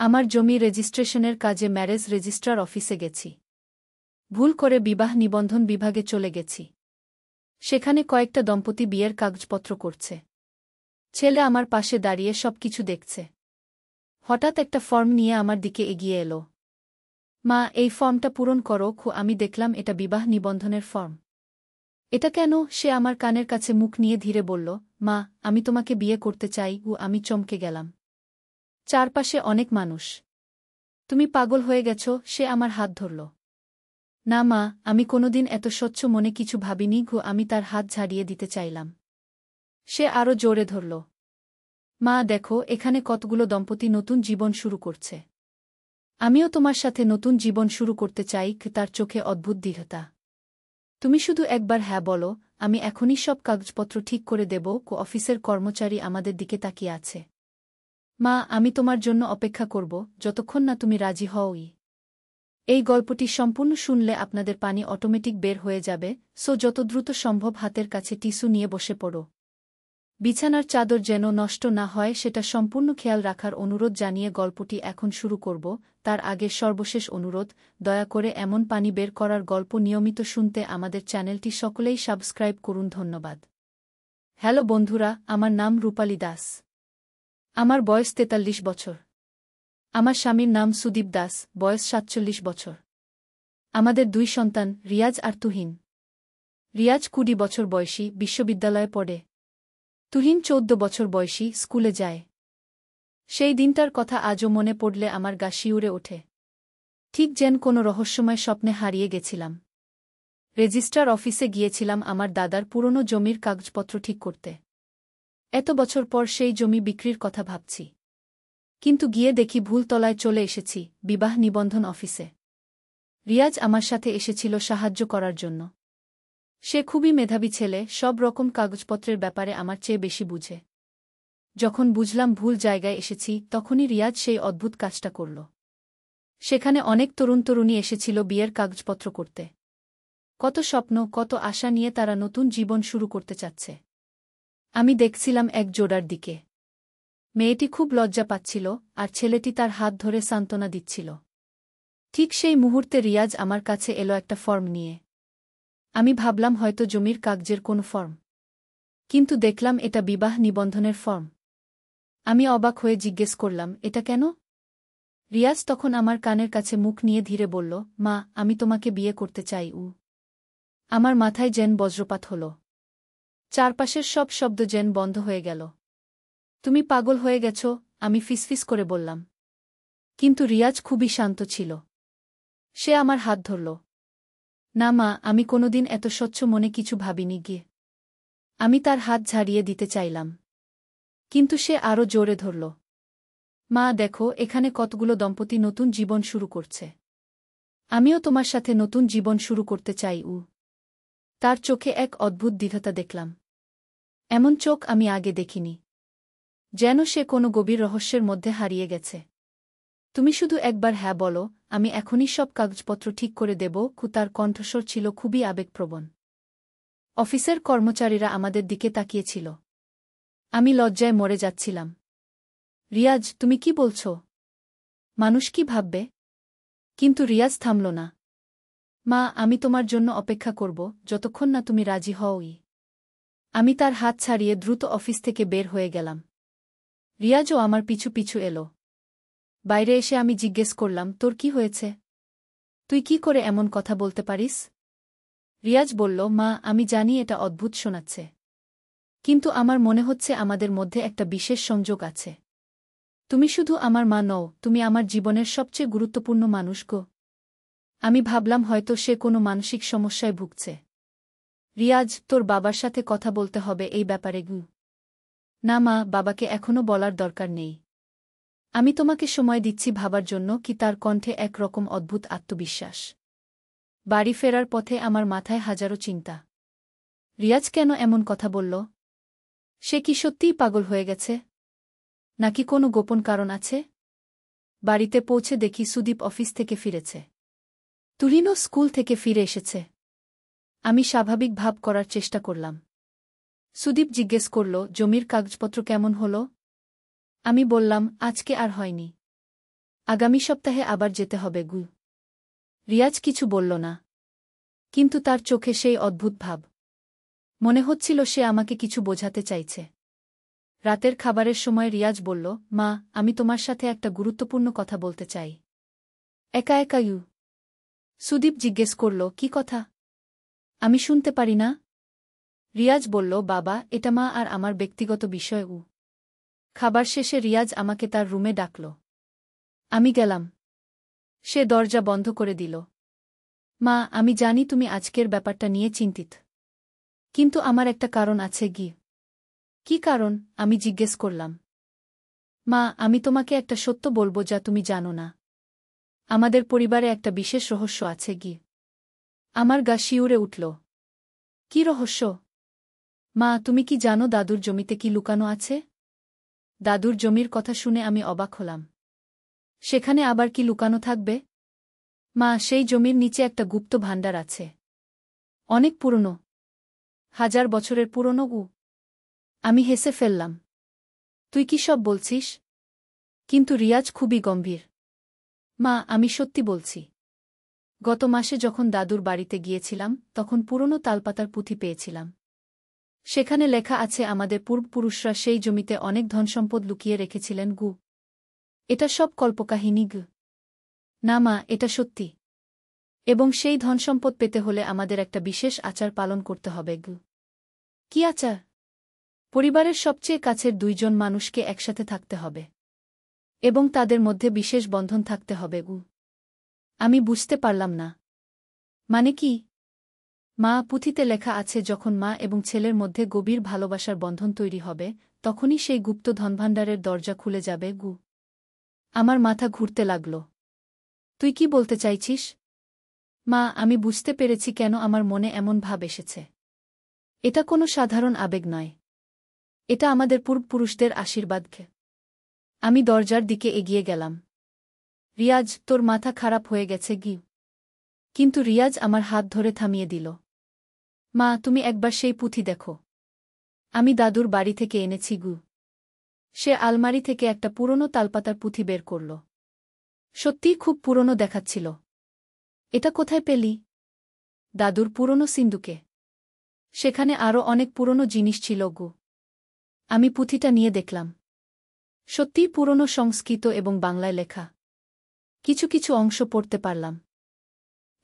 আমার জমি রেজিস্ট্রেশনের কাজে ম্যারেজ রেজিস্ট্রার অফিসে গেছি। ভুল করে বিবাহ নিবন্ধন বিভাগে চলে গেছি। সেখানে কয়েকটা দম্পতি বিয়ের কাগজপত্র করছে। ছেলে আমার পাশে দাঁড়িয়ে সবকিছু দেখছে। হঠাৎ একটা ফর্ম নিয়ে আমার দিকে এগিয়ে এলো। মা, এই ফর্মটা পূরণ করো। আমি দেখলাম এটা বিবাহ নিবন্ধনের ফর্ম। এটা কেন? সে আমার কানের কাছে মুখ নিয়ে ধীরে বলল, মা, আমি তোমাকে বিয়ে করতে চাই। আমি চমকে গেলাম। চারপাশে অনেক মানুষ। তুমি পাগল হয়ে গেছ? সে আমার হাত ধরল। না মা, আমি কোনোদিন এত স্বচ্ছ মনে কিছু ভাবিনি। আমি তার হাত ঝাড়িয়ে দিতে চাইলাম। সে আরও জোরে ধরল। মা দেখো, এখানে কতগুলো দম্পতি নতুন জীবন শুরু করছে। আমিও তোমার সাথে নতুন জীবন শুরু করতে চাই। তার চোখে অদ্ভুত দৃঢ়তা। তুমি শুধু একবার হ্যাঁ বলো, আমি এখনই সব কাগজপত্র ঠিক করে দেব। অফিসের কর্মচারী আমাদের দিকে তাকিয়ে আছে। মা, আমি তোমার জন্য অপেক্ষা করব যতক্ষণ না তুমি রাজি হওই। এই গল্পটি সম্পূর্ণ শুনলে আপনাদের পানি অটোমেটিক বের হয়ে যাবে। যত দ্রুত সম্ভব হাতের কাছে টিস্যু নিয়ে বসে পড়ো। বিছানার চাদর যেন নষ্ট না হয় সেটা সম্পূর্ণ খেয়াল রাখার অনুরোধ জানিয়ে গল্পটি এখন শুরু করব। তার আগে সর্বশেষ অনুরোধ, দয়া করে এমন পানি বের করার গল্প নিয়মিত শুনতে আমাদের চ্যানেলটি সকলেই সাবস্ক্রাইব করুন। ধন্যবাদ। হ্যালো বন্ধুরা, আমার নাম রূপালী দাস। আমার বয়স ৪৩ বছর। আমার স্বামীর নাম সুদীপ দাস, বয়স ৪৭ বছর। আমাদের ২ সন্তান, রিয়াজ আর তুহিন। রিয়াজ ২০ বছর বয়সী, বিশ্ববিদ্যালয়ে পড়ে। তুহিন ১৪ বছর বয়সী, স্কুলে যায়। সেই দিনটার কথা আজও মনে পড়লে আমার গা শিউরে ওঠে। ঠিক যেন কোনো রহস্যময় স্বপ্নে হারিয়ে গেছিলাম। রেজিস্ট্রার অফিসে গিয়েছিলাম আমার দাদার পুরনো জমির কাগজপত্র ঠিক করতে। এত বছর পর সেই জমি বিক্রির কথা ভাবছি। কিন্তু গিয়ে দেখি ভুল তলায় চলে এসেছি, বিবাহ নিবন্ধন অফিসে। রিয়াজ আমার সাথে এসেছিল সাহায্য করার জন্য। সে খুবই মেধাবী ছেলে, সব রকম কাগজপত্রের ব্যাপারে আমার চেয়ে বেশি বুঝে। যখন বুঝলাম ভুল জায়গায় এসেছি, তখনই রিয়াজ সেই অদ্ভুত কাজটা করল। সেখানে অনেক তরুণ তরুণী এসেছিল বিয়ের কাগজপত্র করতে। কত স্বপ্ন, কত আশা নিয়ে তারা নতুন জীবন শুরু করতে চাচ্ছে। আমি দেখছিলাম এক জোড়ার দিকে। মেয়েটি খুব লজ্জা পাচ্ছিল, আর ছেলেটি তার হাত ধরে সান্ত্বনা দিচ্ছিল। ঠিক সেই মুহূর্তে রিয়াজ আমার কাছে এলো একটা ফর্ম নিয়ে। আমি ভাবলাম হয়তো জমির কাগজের কোনো ফর্ম। কিন্তু দেখলাম এটা বিবাহ নিবন্ধনের ফর্ম। আমি অবাক হয়ে জিজ্ঞেস করলাম, এটা কেন? রিয়াজ তখন আমার কানের কাছে মুখ নিয়ে ধীরে বলল, মা, আমি তোমাকে বিয়ে করতে চাই। আমার মাথায় যেন বজ্রপাত হল। চারপাশের সব শব্দ যেন বন্ধ হয়ে গেল। তুমি পাগল হয়ে গেছ, আমি ফিসফিস করে বললাম। কিন্তু রিয়াজ খুবই শান্ত ছিল। সে আমার হাত ধরল। না মা, আমি কোনোদিন এত স্বচ্ছ মনে কিছু ভাবিনি। গিয়ে আমি তার হাত ঝাড়িয়ে দিতে চাইলাম। কিন্তু সে আরও জোরে ধরল। মা দেখো, এখানে কতগুলো দম্পতি নতুন জীবন শুরু করছে। আমিও তোমার সাথে নতুন জীবন শুরু করতে চাই। তার চোখে এক অদ্ভুত দৃঢ়তা দেখলাম। এমন চোখ আমি আগে দেখিনি। যেন সে কোনো গভীর রহস্যের মধ্যে হারিয়ে গেছে। তুমি শুধু একবার হ্যাঁ বলো, আমি এখনই সব কাগজপত্র ঠিক করে দেব। তার কণ্ঠস্বর ছিল খুবই আবেগপ্রবণ। অফিসের কর্মচারীরা আমাদের দিকে তাকিয়েছিল। আমি লজ্জায় মরে যাচ্ছিলাম। রিয়াজ, তুমি কি বলছ? মানুষ কি ভাববে? কিন্তু রিয়াজ থামল না। মা, আমি তোমার জন্য অপেক্ষা করব যতক্ষণ না তুমি রাজি হওই। আমি তার হাত ছাড়িয়ে দ্রুত অফিস থেকে বের হয়ে গেলাম। রিয়াজও আমার পিছু পিছু এলো। বাইরে এসে আমি জিজ্ঞেস করলাম, তোর কি হয়েছে? তুই কি করে এমন কথা বলতে পারিস? রিয়াজ বলল, মা, আমি জানি এটা অদ্ভুত শোনাচ্ছে। কিন্তু আমার মনে হচ্ছে আমাদের মধ্যে একটা বিশেষ সংযোগ আছে। তুমি শুধু আমার মা নও, তুমি আমার জীবনের সবচেয়ে গুরুত্বপূর্ণ মানুষ গো। আমি ভাবলাম হয়তো সে কোনো মানসিক সমস্যায় ভুগছে। রিয়াজ, তোর বাবার সাথে কথা বলতে হবে এই ব্যাপারে। না মা, বাবাকে এখনো বলার দরকার নেই। আমি তোমাকে সময় দিচ্ছি ভাবার জন্য। কি তার কণ্ঠে একরকম অদ্ভুত আত্মবিশ্বাস। বাড়ি ফেরার পথে আমার মাথায় হাজারো চিন্তা। রিয়াজ কেন এমন কথা বলল? সে কি সত্যিই পাগল হয়ে গেছে? নাকি কোনো গোপন কারণ আছে? বাড়িতে পৌঁছে দেখি সুদীপ অফিস থেকে ফিরেছে। তুহিনও স্কুল থেকে ফিরে এসেছে। আমি স্বাভাবিক ভাব করার চেষ্টা করলাম। সুদীপ জিজ্ঞেস করল, জমির কাগজপত্র কেমন হল? আমি বললাম, আজকে আর হয়নি। আগামী সপ্তাহে আবার যেতে হবে গু। রিয়াজ কিছু বলল না। কিন্তু তার চোখে সেই অদ্ভুত ভাব। মনে হচ্ছিল সে আমাকে কিছু বোঝাতে চাইছে। রাতের খাবারের সময় রিয়াজ বলল, মা, আমি তোমার সাথে একটা গুরুত্বপূর্ণ কথা বলতে চাই। একা একা ইউ। সুদীপ জিজ্ঞেস করল, কি কথা? আমি শুনতে পারি না? রিয়াজ বলল, বাবা, এটা মা আর আমার ব্যক্তিগত বিষয়। খাবার শেষে রিয়াজ আমাকে তার রুমে ডাকল। আমি গেলাম। সে দরজা বন্ধ করে দিল। মা, আমি জানি তুমি আজকের ব্যাপারটা নিয়ে চিন্তিত। কিন্তু আমার একটা কারণ আছে গি। কি কারণ? আমি জিজ্ঞেস করলাম। মা, আমি তোমাকে একটা সত্য বলবো যা তুমি জানো না। আমাদের পরিবারে একটা বিশেষ রহস্য আছে গি। আমার গা শিউরে উঠল। কি রহস্য? মা, তুমি কি জানো দাদুর জমিতে কি লুকানো আছে? দাদুর জমির কথা শুনে আমি অবাক হলাম। সেখানে আবার কি লুকানো থাকবে? মা, সেই জমির নিচে একটা গুপ্ত ভাণ্ডার আছে। অনেক পুরনো। 1000 বছরের পুরনো। আমি হেসে ফেললাম। তুই কি সব বলছিস? কিন্তু রিয়াজ খুবই গম্ভীর। মা, আমি সত্যি বলছি। গত মাসে যখন দাদুর বাড়িতে গিয়েছিলাম তখন পুরনো তালপাতার পুঁথি পেয়েছিলাম। সেখানে লেখা আছে আমাদের পূর্বপুরুষরা সেই জমিতে অনেক ধনসম্পদ লুকিয়ে রেখেছিলেন গু। এটা সব কল্পকাহিনী গু। না মা, এটা সত্যি। এবং সেই ধনসম্পদ পেতে হলে আমাদের একটা বিশেষ আচার পালন করতে হবে গু। কি আচার? পরিবারের সবচেয়ে কাছের 2 জন মানুষকে একসাথে থাকতে হবে। এবং তাদের মধ্যে বিশেষ বন্ধন থাকতে হবে গু। আমি বুঝতে পারলাম না। মানে কি? মা, পুঁথিতে লেখা আছে যখন মা এবং ছেলের মধ্যে গভীর ভালোবাসার বন্ধন তৈরি হবে তখনই সেই গুপ্ত ধনভাণ্ডারের দরজা খুলে যাবে গু। আমার মাথা ঘুরতে লাগল। তুই কি বলতে চাইছিস? মা, আমি বুঝতে পেরেছি কেন আমার মনে এমন ভাব এসেছে। এটা কোনো সাধারণ আবেগ নয়। এটা আমাদের পূর্বপুরুষদের আশীর্বাদ। আমি দরজার দিকে এগিয়ে গেলাম। রিয়াজ, তোর মাথা খারাপ হয়ে গেছে গি। কিন্তু রিয়াজ আমার হাত ধরে থামিয়ে দিল। মা, তুমি একবার সেই পুঁথি দেখো। আমি দাদুর বাড়ি থেকে এনেছি গু। সে আলমারি থেকে একটা পুরনো তালপাতার পুঁথি বের করল। সত্যিই খুব পুরনো দেখাচ্ছিল। এটা কোথায় পেলি? দাদুর পুরনো সিন্দুকে। সেখানে আরও অনেক পুরনো জিনিস ছিল গু। আমি পুঁথিটা নিয়ে দেখলাম। সত্যিই পুরনো সংস্কৃত এবং বাংলায় লেখা। কিছু কিছু অংশ পড়তে পারলাম।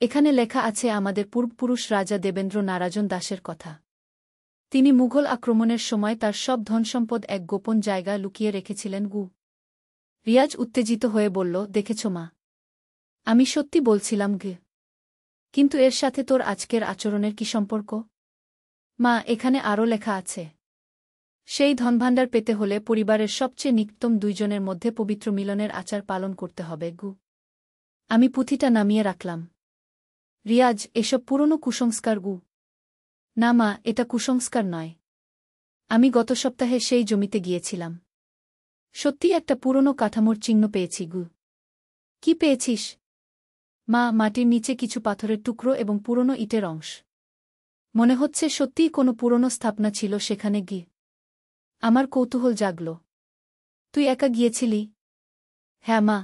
এখানে লেখা আছে আমাদের পূর্বপুরুষ রাজা দেবেন্দ্র নারায়ণ দাসের কথা। তিনি মুঘল আক্রমণের সময় তার সব ধনসম্পদ এক গোপন জায়গায় লুকিয়ে রেখেছিলেন গু। রিয়াজ উত্তেজিত হয়ে বলল, দেখেছ মা? আমি সত্যি বলছিলাম গে। কিন্তু এর সাথে তোর আজকের আচরণের কি সম্পর্ক? মা, এখানে আরও লেখা আছে। সেই ধনভাণ্ডার পেতে হলে পরিবারের সবচেয়ে নিকটতম 2 জনের মধ্যে পবিত্র মিলনের আচার পালন করতে হবে গু। আমি পুঁথিটা নামিয়ে রাখলাম। রিয়াজ, এসব পুরনো কুসংস্কার গু। না মা, এটা কুসংস্কার নয়। আমি গত সপ্তাহে সেই জমিতে গিয়েছিলাম। সত্যিই একটা পুরনো কাঠামোর চিহ্ন পেয়েছি গু। কি পেয়েছিস? মা, মাটির নিচে কিছু পাথরের টুকরো এবং পুরনো ইটের অংশ। মনে হচ্ছে সত্যিই কোনো পুরনো স্থাপনা ছিল সেখানে গি। আমার কৌতূহল জাগল। তুই একা গিয়েছিলি? হ্যাঁ মা।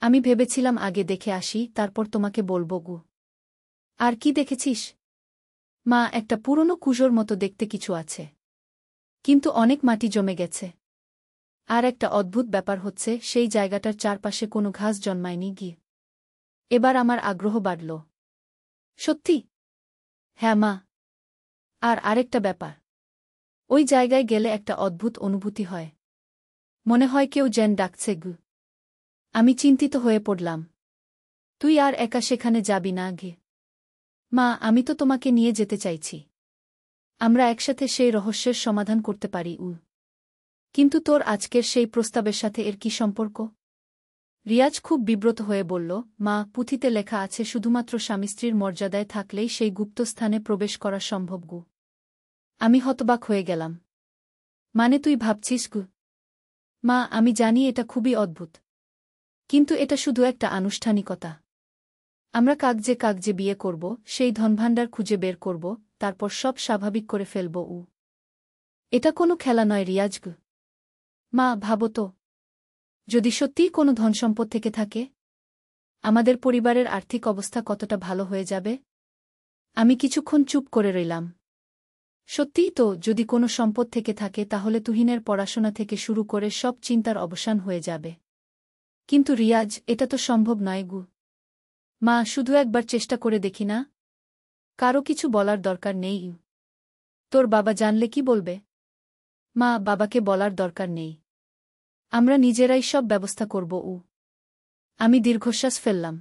আমি ভেবেছিলাম আগে দেখে আসি, তারপর তোমাকে বলবো গু। আর কি দেখেছিস? মা, একটা পুরনো কুজোর মতো দেখতে কিছু আছে। কিন্তু অনেক মাটি জমে গেছে। আর একটা অদ্ভুত ব্যাপার হচ্ছে সেই জায়গাটার চারপাশে কোনো ঘাস জন্মায়নি গি। এবার আমার আগ্রহ বাড়ল। সত্যি? হ্যাঁ মা। আর আরেকটা ব্যাপার। ওই জায়গায় গেলে একটা অদ্ভুত অনুভূতি হয়। মনে হয় কেউ যেন ডাকছে গু। আমি চিন্তিত হয়ে পড়লাম। তুই আর একা সেখানে যাবি না গে। মা, আমি তো তোমাকে নিয়ে যেতে চাইছি। আমরা একসাথে সেই রহস্যের সমাধান করতে পারি। কিন্তু তোর আজকের সেই প্রস্তাবের সাথে এর কি সম্পর্ক? রিয়াজ খুব বিব্রত হয়ে বলল, মা, পুঁথিতে লেখা আছে শুধুমাত্র স্বামী স্ত্রীর মর্যাদায় থাকলেই সেই গুপ্ত স্থানে প্রবেশ করা সম্ভব গু। আমি হতবাক হয়ে গেলাম। মানে তুই ভাবছিস গু? মা, আমি জানি এটা খুবই অদ্ভুত। কিন্তু এটা শুধু একটা আনুষ্ঠানিকতা। আমরা কাগজে কাগজে বিয়ে করব, সেই ধনভাণ্ডার খুঁজে বের করব, তারপর সব স্বাভাবিক করে ফেলব। এটা কোনো খেলা নয় রিয়াজ গু। মা, ভাবো তো। যদি সত্যিই কোনো ধনসম্পদ থেকে থাকে, আমাদের পরিবারের আর্থিক অবস্থা কতটা ভালো হয়ে যাবে। আমি কিছুক্ষণ চুপ করে রইলাম। সত্যিই তো, যদি কোনো সম্পদ থেকে থাকে তাহলে তুহিনের পড়াশোনা থেকে শুরু করে সব চিন্তার অবসান হয়ে যাবে। কিন্তু রিয়াজ, এটা তো সম্ভব নয় গু। মা, শুধু একবার চেষ্টা করে দেখি না? কারো কিছু বলার দরকার নেই। তোর বাবা জানলে কি বলবে? মা, বাবাকে বলার দরকার নেই। আমরা নিজেরাই সব ব্যবস্থা করব। আমি দীর্ঘশ্বাস ফেললাম।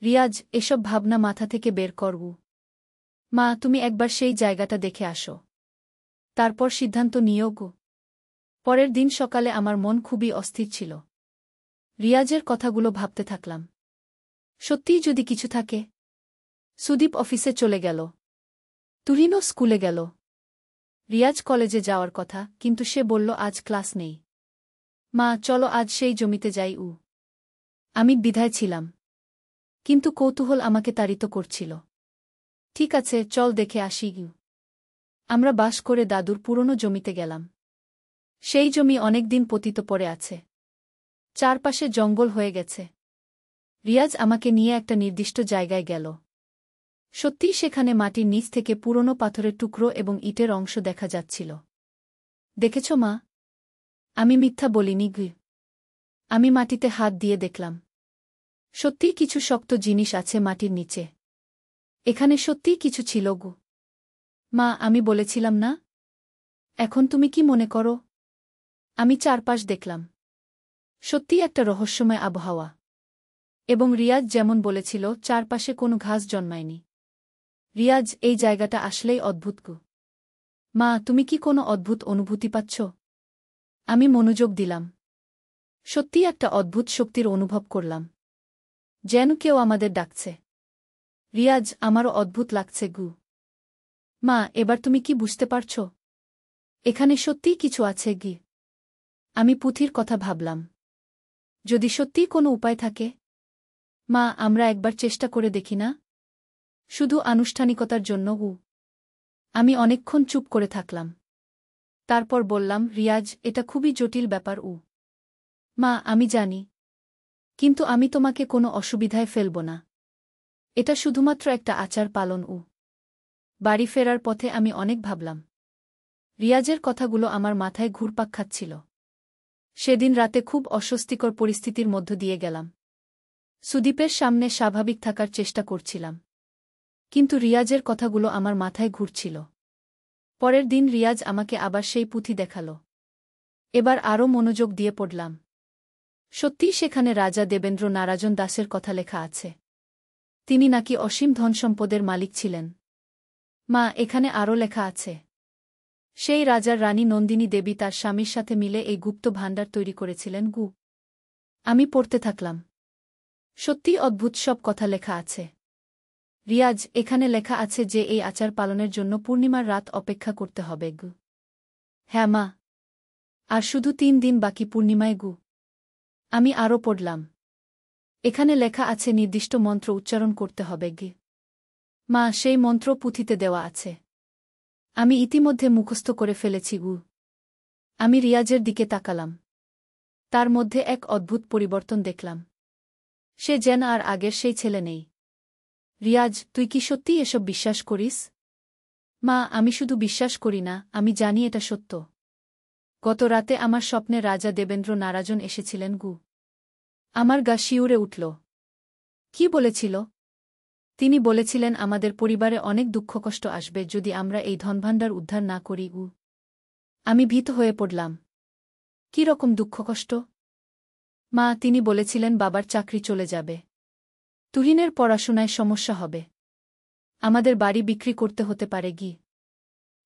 রিয়াজ, এসব ভাবনা মাথা থেকে বের কর। মা, তুমি একবার সেই জায়গাটা দেখে আসো, তারপর সিদ্ধান্ত নিও গো। পরের দিন সকালে আমার মন খুবই অস্থির ছিল। রিয়াজের কথাগুলো ভাবতে থাকলাম। সত্যিই যদি কিছু থাকে। সুদীপ অফিসে চলে গেল। তুহিনও স্কুলে গেল। রিয়াজ কলেজে যাওয়ার কথা, কিন্তু সে বলল আজ ক্লাস নেই। মা, চলো আজ সেই জমিতে যাই। আমি দ্বিধায় ছিলাম, কিন্তু কৌতূহল আমাকে তাড়িত করছিল। ঠিক আছে, চল দেখে আসি। আমরা বাস করে দাদুর পুরনো জমিতে গেলাম। সেই জমি অনেকদিন পতিত পড়ে আছে। চারপাশে জঙ্গল হয়ে গেছে। রিয়াজ আমাকে নিয়ে একটা নির্দিষ্ট জায়গায় গেল। সত্যিই সেখানে মাটির নিচ থেকে পুরনো পাথরের টুকরো এবং ইটের অংশ দেখা যাচ্ছিল। দেখেছ মা? আমি মিথ্যা বলিনি গু। আমি মাটিতে হাত দিয়ে দেখলাম। সত্যিই কিছু শক্ত জিনিস আছে মাটির নিচে। এখানে সত্যিই কিছু ছিল গু। মা, আমি বলেছিলাম না? এখন তুমি কি মনে করো? আমি চারপাশ দেখলাম। সত্যিই একটা রহস্যময় আবহাওয়া। এবং রিয়াজ যেমন বলেছিল, চারপাশে কোনো ঘাস জন্মায়নি। রিয়াজ, এই জায়গাটা আসলেই অদ্ভুত গু। মা, তুমি কি কোনো অদ্ভুত অনুভূতি পাচ্ছ? আমি মনোযোগ দিলাম। সত্যিই একটা অদ্ভুত শক্তির অনুভব করলাম। যেন কেউ আমাদের ডাকছে। রিয়াজ, আমারও অদ্ভুত লাগছে গু। মা, এবার তুমি কি বুঝতে পারছ? এখানে সত্যিই কিছু আছে গি। আমি পুঁথির কথা ভাবলাম। যদি সত্যিই কোনো উপায় থাকে। মা, আমরা একবার চেষ্টা করে দেখি না? শুধু আনুষ্ঠানিকতার জন্য। আমি অনেকক্ষণ চুপ করে থাকলাম। তারপর বললাম, রিয়াজ, এটা খুবই জটিল ব্যাপার। মা, আমি জানি। কিন্তু আমি তোমাকে কোনো অসুবিধায় ফেলব না। এটা শুধুমাত্র একটা আচার পালন। বাড়ি ফেরার পথে আমি অনেক ভাবলাম। রিয়াজের কথাগুলো আমার মাথায় ঘুরপাক খাচ্ছিল। সেদিন রাতে খুব অস্বস্তিকর পরিস্থিতির মধ্য দিয়ে গেলাম। সুদীপের সামনে স্বাভাবিক থাকার চেষ্টা করছিলাম, কিন্তু রিয়াজের কথাগুলো আমার মাথায় ঘুরছিল। পরের দিন রিয়াজ আমাকে আবার সেই পুঁথি দেখাল। এবার আরও মনোযোগ দিয়ে পড়লাম। সত্যিই সেখানে রাজা দেবেন্দ্র নারায়ণ দাসের কথা লেখা আছে। তিনি নাকি অসীম ধনসম্পদের মালিক ছিলেন। মা, এখানে আরও লেখা আছে, সেই রাজার রানী নন্দিনী দেবী তার স্বামীর সাথে মিলে এই গুপ্ত ভাণ্ডার তৈরি করেছিলেন গু। আমি পড়তে থাকলাম। সত্যিই অদ্ভুত সব কথা লেখা আছে। রিয়াজ, এখানে লেখা আছে যে এই আচার পালনের জন্য পূর্ণিমার রাত অপেক্ষা করতে হবে গু। হ্যাঁ মা। আর শুধু 3 দিন বাকি পূর্ণিমায় গু। আমি আরও পড়লাম। এখানে লেখা আছে নির্দিষ্ট মন্ত্র উচ্চারণ করতে হবে গে। মা, সেই মন্ত্র পুঁথিতে দেওয়া আছে। আমি ইতিমধ্যে মুখস্থ করে ফেলেছি গু। আমি রিয়াজের দিকে তাকালাম। তার মধ্যে এক অদ্ভুত পরিবর্তন দেখলাম। সে যেন আর আগের সেই ছেলে নেই। রিয়াজ, তুই কি সত্যিই এসব বিশ্বাস করিস? মা, আমি শুধু বিশ্বাস করি না, আমি জানি এটা সত্য। গত রাতে আমার স্বপ্নে রাজা দেবেন্দ্র নারায়ণ এসেছিলেন গু। আমার গা শিউরে উঠল। কি বলেছিল? তিনি বলেছিলেন আমাদের পরিবারে অনেক দুঃখকষ্ট আসবে যদি আমরা এই ধনভাণ্ডার উদ্ধার না করি। আমি ভীত হয়ে পড়লাম। কি রকম দুঃখকষ্ট? মা, তিনি বলেছিলেন বাবার চাকরি চলে যাবে। তুহিনের পড়াশোনায় সমস্যা হবে। আমাদের বাড়ি বিক্রি করতে হতে পারে গি।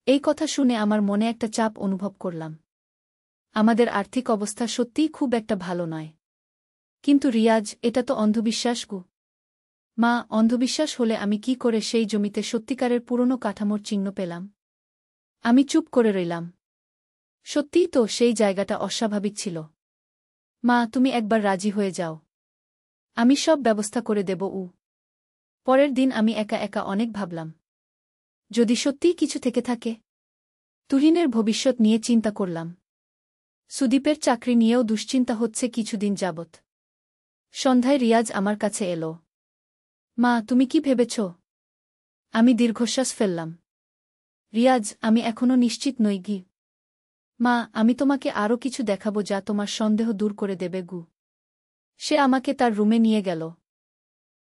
এই কথা শুনে আমার মনে একটা চাপ অনুভব করলাম। আমাদের আর্থিক অবস্থা সত্যিই খুব একটা ভালো নয়। কিন্তু রিয়াজ, এটা তো অন্ধবিশ্বাস গু। মা, অন্ধবিশ্বাস হলে আমি কি করে সেই জমিতে সত্যিকারের পুরনো কাঠামোর চিহ্ন পেলাম? আমি চুপ করে রইলাম। সত্যিই তো, সেই জায়গাটা অস্বাভাবিক ছিল। মা, তুমি একবার রাজি হয়ে যাও। আমি সব ব্যবস্থা করে দেব। পরের দিন আমি একা একা অনেক ভাবলাম। যদি সত্যিই কিছু থেকে থাকে। তুহিনের ভবিষ্যৎ নিয়ে চিন্তা করলাম। সুদীপের চাকরি নিয়েও দুশ্চিন্তা হচ্ছে কিছুদিন যাবৎ। সন্ধ্যায় রিয়াজ আমার কাছে এলো। মা, তুমি কি ভেবেছ? আমি দীর্ঘশ্বাস ফেললাম। রিয়াজ, আমি এখনও নিশ্চিত নই গি। মা, আমি তোমাকে আরও কিছু দেখাবো যা তোমার সন্দেহ দূর করে দেবে গু। সে আমাকে তার রুমে নিয়ে গেল।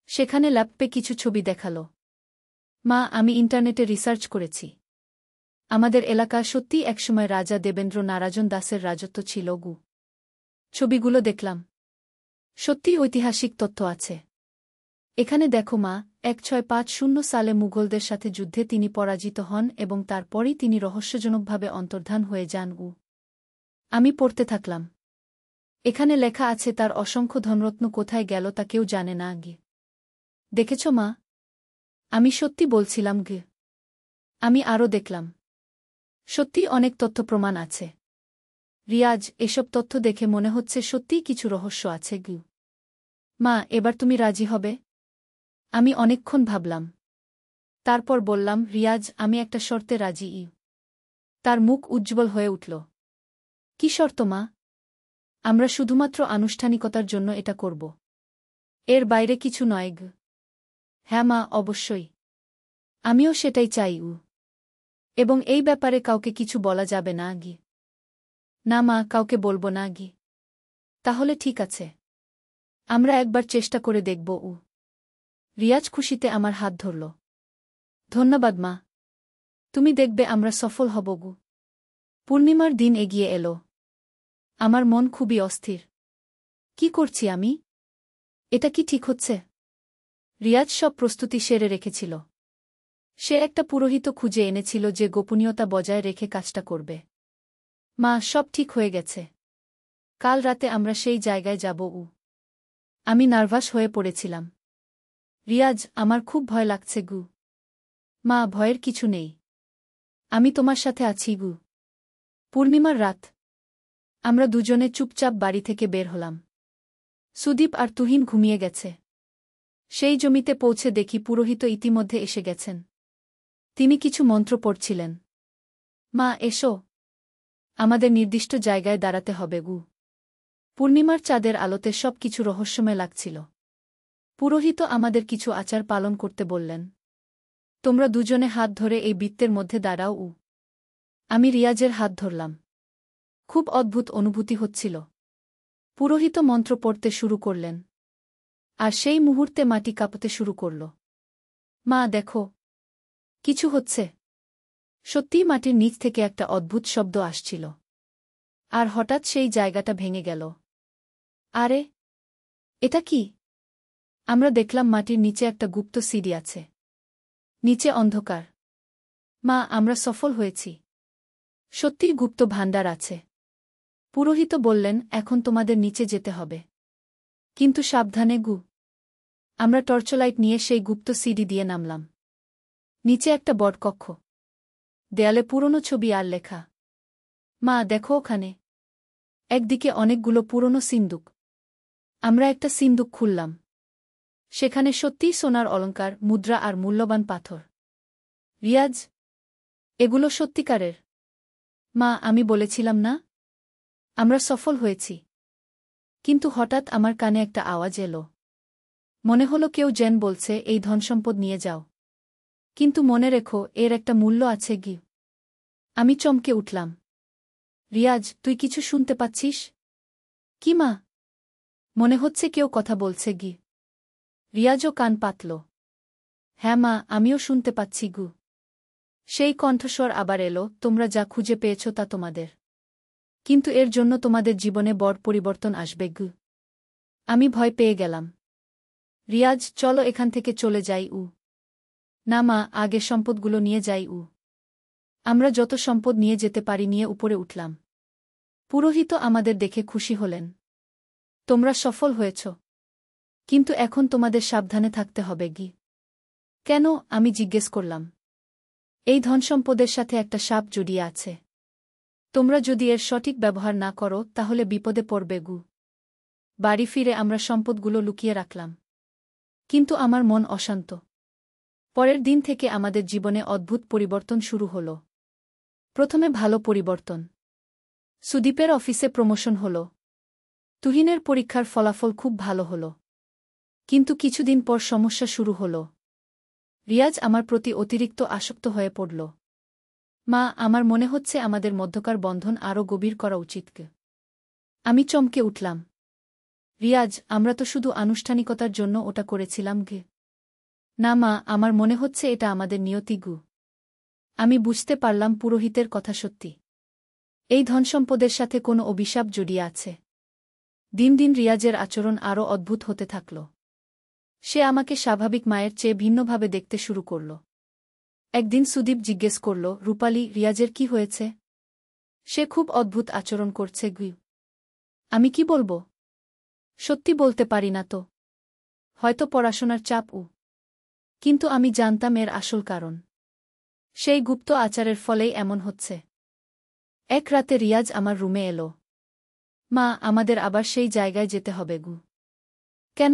সেখানে ল্যাপটপে কিছু ছবি দেখাল। মা, আমি ইন্টারনেটে রিসার্চ করেছি। আমাদের এলাকা সত্যিই একসময় রাজা দেবেন্দ্র নারায়ণ দাসের রাজত্ব ছিল গু। ছবিগুলো দেখলাম। সত্যিই ঐতিহাসিক তথ্য আছে। এখানে দেখো মা, 1650 সালে মুঘলদের সাথে যুদ্ধে তিনি পরাজিত হন এবং তারপরই তিনি রহস্যজনকভাবে অন্তর্ধান হয়ে যান গু। আমি পড়তে থাকলাম। এখানে লেখা আছে তার অসংখ্য ধনরত্ন কোথায় গেল তা কেউ জানে না গে। দেখেছ মা? আমি সত্যি বলছিলাম গে। আমি আরও দেখলাম। সত্যিই অনেক তথ্য প্রমাণ আছে। রিয়াজ, এসব তথ্য দেখে মনে হচ্ছে সত্যিই কিছু রহস্য আছে গু। মা, এবার তুমি রাজি হবে? আমি অনেকক্ষণ ভাবলাম। তারপর বললাম, রিয়াজ, আমি একটা শর্তে রাজি। তার মুখ উজ্জ্বল হয়ে উঠল। কি শর্ত মা? আমরা শুধুমাত্র আনুষ্ঠানিকতার জন্য এটা করব। এর বাইরে কিছু নয় গ। হ্যাঁ মা, অবশ্যই। আমিও সেটাই চাই। এবং এই ব্যাপারে কাউকে কিছু বলা যাবে না গি। না মা, কাউকে বলবো না গি। তাহলে ঠিক আছে। আমরা একবার চেষ্টা করে দেখব। রিয়াজ খুশিতে আমার হাত ধরল। ধন্যবাদ মা। তুমি দেখবে আমরা সফল হব গু। পূর্ণিমার দিন এগিয়ে এলো। আমার মন খুবই অস্থির। কি করছি আমি? এটা কি ঠিক হচ্ছে? রিয়াজ সব প্রস্তুতি সেরে রেখেছিল। সে একটা পুরোহিত খুঁজে এনেছিল যে গোপনীয়তা বজায় রেখে কাজটা করবে। মা, সব ঠিক হয়ে গেছে। কাল রাতে আমরা সেই জায়গায় যাব। আমি নার্ভাস হয়ে পড়েছিলাম। রিয়াজ, আমার খুব ভয় লাগছে গু। মা, ভয়ের কিছু নেই। আমি তোমার সাথে আছি গু। পূর্ণিমার রাত। আমরা দুজনে চুপচাপ বাড়ি থেকে বের হলাম। সুদীপ আর তুহিন ঘুমিয়ে গেছে। সেই জমিতে পৌঁছে দেখি পুরোহিত ইতিমধ্যে এসে গেছেন। তিনি কিছু মন্ত্র পড়ছিলেন। মা, এসো। আমাদের নির্দিষ্ট জায়গায় দাঁড়াতে হবে গু। পূর্ণিমার চাঁদের আলোতে সব কিছু রহস্যময় লাগছিল। পুরোহিত আমাদের কিছু আচার পালন করতে বললেন। তোমরা দুজনে হাত ধরে এই বৃত্তের মধ্যে দাঁড়াও। আমি রিয়াজের হাত ধরলাম। খুব অদ্ভুত অনুভূতি হচ্ছিল। পুরোহিত মন্ত্র পড়তে শুরু করলেন। আর সেই মুহূর্তে মাটি কাঁপতে শুরু করল। মা, দেখো। কিছু হচ্ছে। সত্যিই মাটির নিচ থেকে একটা অদ্ভুত শব্দ আসছিল। আর হঠাৎ সেই জায়গাটা ভেঙে গেল। আরে, এটা কি? আমরা দেখলাম মাটির নিচে একটা গুপ্ত সিঁড়ি আছে। নিচে অন্ধকার। মা, আমরা সফল হয়েছি। সত্যিই গুপ্ত ভাণ্ডার আছে। পুরোহিত বললেন, এখন তোমাদের নিচে যেতে হবে। কিন্তু সাবধানে গু। আমরা টর্চলাইট নিয়ে সেই গুপ্ত সিঁড়ি দিয়ে নামলাম। নিচে একটা বড় কক্ষ। দেয়ালে পুরনো ছবি আর লেখা। মা, দেখো ওখানে। একদিকে অনেকগুলো পুরনো সিন্দুক। আমরা একটা সিন্দুক খুললাম। সেখানে সত্যিই সোনার অলংকার, মুদ্রা আর মূল্যবান পাথর। রিয়াজ, এগুলো সত্যিকারের। মা, আমি বলেছিলাম না? আমরা সফল হয়েছি। কিন্তু হঠাৎ আমার কানে একটা আওয়াজ এলো। মনে হলো কেউ যেন বলছে, এই ধনসম্পদ নিয়ে যাও। কিন্তু মনে রেখো, এর একটা মূল্য আছে গি। আমি চমকে উঠলাম। রিয়াজ, তুই কিছু শুনতে পাচ্ছিস? কি মা? মনে হচ্ছে কেউ কথা বলছে গি। রিয়াজও কান পাতল। হ্যাঁ মা, আমিও শুনতে পাচ্ছি গু। সেই কণ্ঠস্বর আবার এলো, তোমরা যা খুঁজে পেয়েছ তা তোমাদের। কিন্তু এর জন্য তোমাদের জীবনে বড় পরিবর্তন আসবে গু। আমি ভয় পেয়ে গেলাম। রিয়াজ, চলো এখান থেকে চলে যাই। না মা, আগে সম্পদগুলো নিয়ে যাই। আমরা যত সম্পদ নিয়ে যেতে পারি নিয়ে উপরে উঠলাম। পুরোহিত আমাদের দেখে খুশি হলেন। তোমরা সফল হয়েছ। কিন্তু এখন তোমাদের সাবধানে থাকতে হবে গি। কেন? আমি জিজ্ঞেস করলাম। এই ধনসম্পদের সাথে একটা সাপ জড়িয়ে আছে। তোমরা যদি এর সঠিক ব্যবহার না করো তাহলে বিপদে পড়বে গু। বাড়ি ফিরে আমরা সম্পদগুলো লুকিয়ে রাখলাম। কিন্তু আমার মন অশান্ত। পরের দিন থেকে আমাদের জীবনে অদ্ভুত পরিবর্তন শুরু হল। প্রথমে ভালো পরিবর্তন। সুদীপের অফিসে প্রমোশন হল। তুহিনের পরীক্ষার ফলাফল খুব ভালো হল। কিন্তু কিছুদিন পর সমস্যা শুরু হল। রিয়াজ আমার প্রতি অতিরিক্ত আসক্ত হয়ে পড়ল। মা, আমার মনে হচ্ছে আমাদের মধ্যকার বন্ধন আরও গভীর করা উচিত। আমি চমকে উঠলাম। রিয়াজ, আমরা তো শুধু আনুষ্ঠানিকতার জন্য ওটা করেছিলাম গে। না মা, আমার মনে হচ্ছে এটা আমাদের নিয়তি গু। আমি বুঝতে পারলাম পুরোহিতের কথা সত্যি। এই ধনসম্পদের সাথে কোনো অভিশাপ জড়িয়ে আছে। দিন দিন রিয়াজের আচরণ আরও অদ্ভুত হতে থাকল। সে আমাকে স্বাভাবিক মায়ের চেয়ে ভিন্নভাবে দেখতে শুরু করল। একদিন সুদীপ জিজ্ঞেস করল, রূপালী, রিয়াজের কি হয়েছে? সে খুব অদ্ভুত আচরণ করছে গু। আমি কি বলবো? সত্যি বলতে পারি না তো। হয়তো পড়াশোনার চাপ। কিন্তু আমি জানতাম এর আসল কারণ। সেই গুপ্ত আচারের ফলেই এমন হচ্ছে। এক রাতে রিয়াজ আমার রুমে এলো। মা, আমাদের আবার সেই জায়গায় যেতে হবে গু। কেন?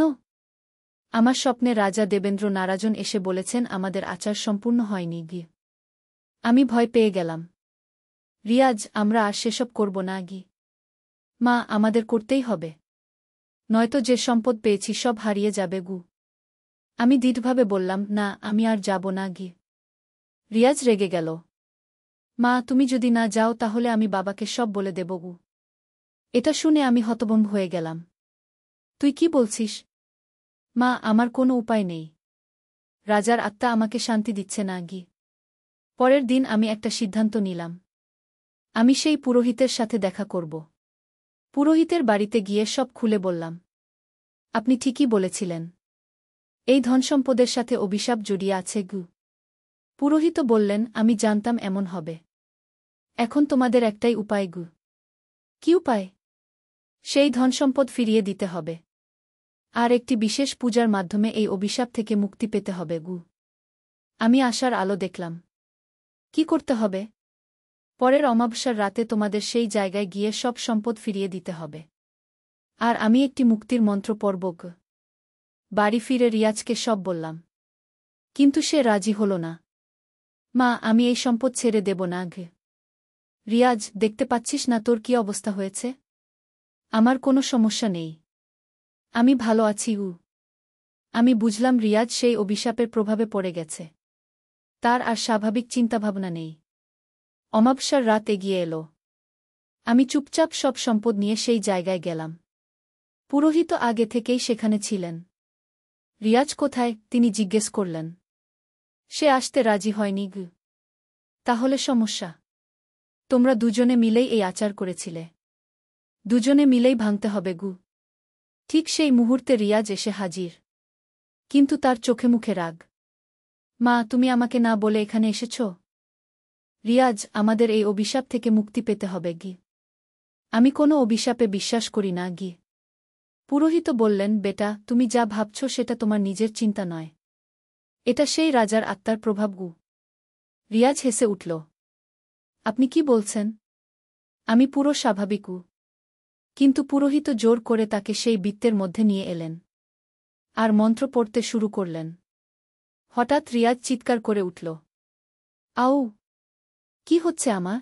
আমার স্বপ্নে রাজা দেবেন্দ্র নারাজন এসে বলেছেন আমাদের আচার সম্পূর্ণ হয়নি গি। আমি ভয় পেয়ে গেলাম। রিয়াজ, আমরা আর সেসব করব না গি। মা, আমাদের করতেই হবে। নয়তো যে সম্পদ পেয়েছি সব হারিয়ে যাবে গু। আমি দৃঢ়ভাবে বললাম, না, আমি আর যাব না গি। রিয়াজ রেগে গেল। মা, তুমি যদি না যাও তাহলে আমি বাবাকে সব বলে দেব গু। এটা শুনে আমি হতভম্ব হয়ে গেলাম। তুই কি বলছিস? মা, আমার কোনো উপায় নেই। রাজার আত্মা আমাকে শান্তি দিচ্ছে না গি। পরের দিন আমি একটা সিদ্ধান্ত নিলাম। আমি সেই পুরোহিতের সাথে দেখা করব। পুরোহিতের বাড়িতে গিয়ে সব খুলে বললাম। আপনি ঠিকই বলেছিলেন। এই ধনসম্পদের সাথে অভিশাপ জড়িয়ে আছে গু। পুরোহিত বললেন, আমি জানতাম এমন হবে। এখন তোমাদের একটাই উপায় গু। কি উপায়? সেই ধনসম্পদ ফিরিয়ে দিতে হবে। আর একটি বিশেষ পূজার মাধ্যমে এই অভিশাপ থেকে মুক্তি পেতে হবে গু। আমি আশার আলো দেখলাম। কি করতে হবে? পরের অমাবস্যার রাতে তোমাদের সেই জায়গায় গিয়ে সব সম্পদ ফিরিয়ে দিতে হবে। আর আমি একটি মুক্তির মন্ত্র পড়ব গু। বাড়ি ফিরে রিয়াজকে সব বললাম। কিন্তু সে রাজি হল না। মা, আমি এই সম্পদ ছেড়ে দেব না গে। রিয়াজ, দেখতে পাচ্ছিস না তোর কি অবস্থা হয়েছে? আমার কোনো সমস্যা নেই। আমি ভালো আছি। আমি বুঝলাম রিয়াজ সেই অভিশাপের প্রভাবে পড়ে গেছে। তার আর স্বাভাবিক চিন্তাভাবনা নেই। অমাবস্যার রাত এগিয়ে এলো। আমি চুপচাপ সব সম্পদ নিয়ে সেই জায়গায় গেলাম। পুরোহিত আগে থেকেই সেখানে ছিলেন। রিয়াজ কোথায়? তিনি জিজ্ঞেস করলেন। সে আসতে রাজি হয়নি গু। তাহলে সমস্যা? তোমরা দুজনে মিলেই এই আচার করেছিলে। দুজনে মিলেই ভাঙতে হবে গু। ঠিক সেই মুহূর্তে রিয়াজ এসে হাজির। কিন্তু তার চোখে মুখে রাগ। মা, তুমি আমাকে না বলে এখানে এসেছ? রিয়াজ, আমাদের এই অভিশাপ থেকে মুক্তি পেতে হবে গি। আমি কোনো অভিশাপে বিশ্বাস করি না গি। পুরোহিত বললেন, বেটা, তুমি যা ভাবছ সেটা তোমার নিজের চিন্তা নয়। এটা সেই রাজার আত্মার প্রভাব গু। রিয়াজ হেসে উঠল। আপনি কি বলছেন? আমি পুরো স্বাভাবিক গু। কিন্তু পুরোহিত জোর করে তাকে সেই বৃত্তের মধ্যে নিয়ে এলেন। আর মন্ত্র পড়তে শুরু করলেন। হঠাৎ রিয়াজ চিৎকার করে উঠল। আউ! কি হচ্ছে আমার?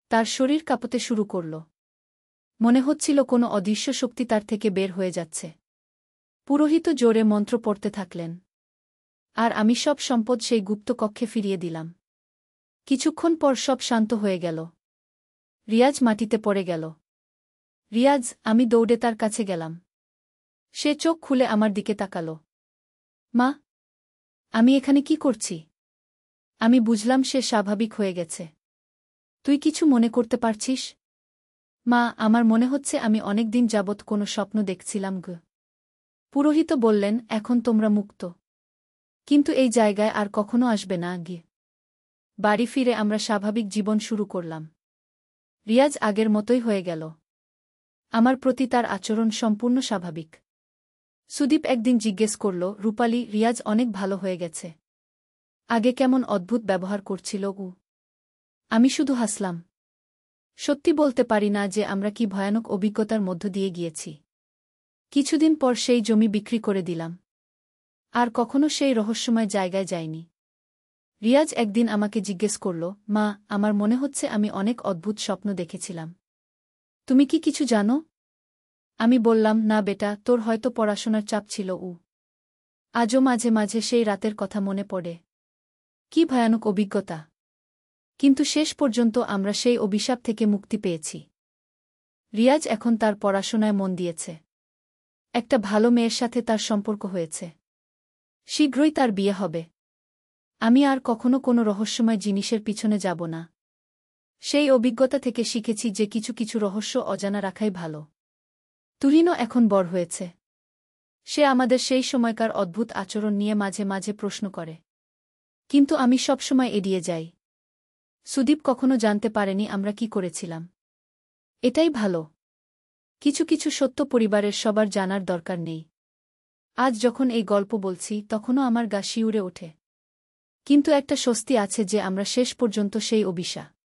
তার শরীর কাঁপতে শুরু করল। মনে হচ্ছিল কোনো অদৃশ্য শক্তি তার থেকে বের হয়ে যাচ্ছে। পুরোহিত জোরে মন্ত্র পড়তে থাকলেন। আর আমি সব সম্পদ সেই গুপ্ত কক্ষে ফিরিয়ে দিলাম। কিছুক্ষণ পর সব শান্ত হয়ে গেল। রিয়াজ মাটিতে পড়ে গেল। রিয়াজ, আমি দৌড়ে তার কাছে গেলাম। সে চোখ খুলে আমার দিকে তাকাল। মা, আমি এখানে কি করছি? আমি বুঝলাম সে স্বাভাবিক হয়ে গেছে। তুই কিছু মনে করতে পারছিস? মা, আমার মনে হচ্ছে আমি অনেক দিন যাবৎ কোনো স্বপ্ন দেখছিলাম গো। পুরোহিত বললেন, এখন তোমরা মুক্ত। কিন্তু এই জায়গায় আর কখনো আসবে না গি। বাড়ি ফিরে আমরা স্বাভাবিক জীবন শুরু করলাম। রিয়াজ আগের মতোই হয়ে গেল। আমার প্রতি তার আচরণ সম্পূর্ণ স্বাভাবিক। সুদীপ একদিন জিজ্ঞেস করল, রূপালী, রিয়াজ অনেক ভালো হয়ে গেছে। আগে কেমন অদ্ভুত ব্যবহার করছিল ও। আমি শুধু হাসলাম। সত্যি বলতে পারি না যে আমরা কি ভয়ানক অভিজ্ঞতার মধ্য দিয়ে গিয়েছি। কিছুদিন পর সেই জমি বিক্রি করে দিলাম। আর কখনো সেই রহস্যময় জায়গায় যাইনি। রিয়াজ একদিন আমাকে জিজ্ঞেস করল, মা, আমার মনে হচ্ছে আমি অনেক অদ্ভুত স্বপ্ন দেখেছিলাম। তুমি কি কিছু জানো? আমি বললাম, না বেটা, তোর হয়তো পড়াশোনার চাপ ছিল। আজও মাঝে মাঝে সেই রাতের কথা মনে পড়ে। কি ভয়ানক অভিজ্ঞতা! কিন্তু শেষ পর্যন্ত আমরা সেই অভিশাপ থেকে মুক্তি পেয়েছি। রিয়াজ এখন তার পড়াশোনায় মন দিয়েছে। একটা ভালো মেয়ের সাথে তার সম্পর্ক হয়েছে। শীঘ্রই তার বিয়ে হবে। আমি আর কখনো কোনো রহস্যময় জিনিসের পিছনে যাব না। সেই অভিজ্ঞতা থেকে শিখেছি যে কিছু কিছু রহস্য অজানা রাখাই ভালো। তুহিনও এখন বড় হয়েছে। সে আমাদের সেই সময়কার অদ্ভুত আচরণ নিয়ে মাঝে মাঝে প্রশ্ন করে। কিন্তু আমি সবসময় এড়িয়ে যাই। সুদীপ কখনো জানতে পারেনি আমরা কি করেছিলাম। এটাই ভালো। কিছু কিছু সত্য পরিবারের সবার জানার দরকার নেই। আজ যখন এই গল্প বলছি তখনও আমার গা শিউরে ওঠে। কিন্তু একটা স্বস্তি আছে যে আমরা শেষ পর্যন্ত সেই অভিশাপ